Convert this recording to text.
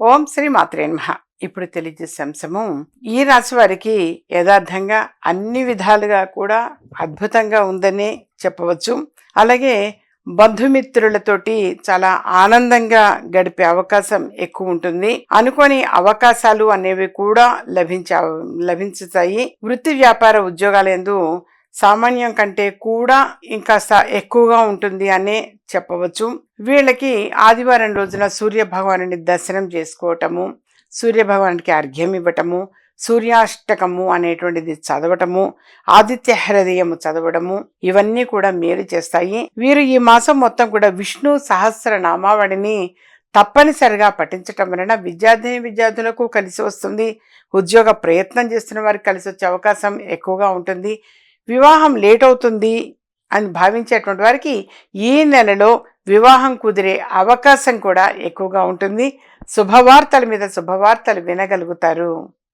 ఓం శ్రీ మాత్రే నమః. ఇప్పుడు తెలియజేసే అంశము ఈ రాశి వారికి యథార్థంగా అన్ని విధాలుగా కూడా అద్భుతంగా ఉందని చెప్పవచ్చు. అలాగే బంధుమిత్రులతోటి చాలా ఆనందంగా గడిపే అవకాశం ఎక్కువ ఉంటుంది. అనుకోని అవకాశాలు అనేవి కూడా లభించుతాయి. వృత్తి వ్యాపార ఉద్యోగాలందు సామాన్యం కంటే కూడా ఇంకాస్త ఎక్కువగా ఉంటుంది అనే చెప్పవచ్చు. వీళ్ళకి ఆదివారం రోజున సూర్య భగవానుని దర్శనం చేసుకోవటము, సూర్య భగవానుడికి అర్ఘ్యం ఇవ్వటము, సూర్యాష్టకము అనేటువంటిది చదవటము, ఆదిత్య హృదయము చదవడము, ఇవన్నీ కూడా మేలు చేస్తాయి. వీరు ఈ మాసం మొత్తం కూడా విష్ణు సహస్ర నామావళిని తప్పనిసరిగా పఠించటం వలన విద్యార్థులకు కలిసి వస్తుంది. ఉద్యోగ ప్రయత్నం చేస్తున్న వారికి కలిసి వచ్చే అవకాశం ఎక్కువగా ఉంటుంది. వివాహం లేట్ అవుతుంది అని భావించేటువంటి వారికి ఈ నెలలో వివాహం కుదిరే అవకాశం కూడా ఎక్కువగా ఉంటుంది. శుభవార్తల మీద శుభవార్తలు వినగలుగుతారు.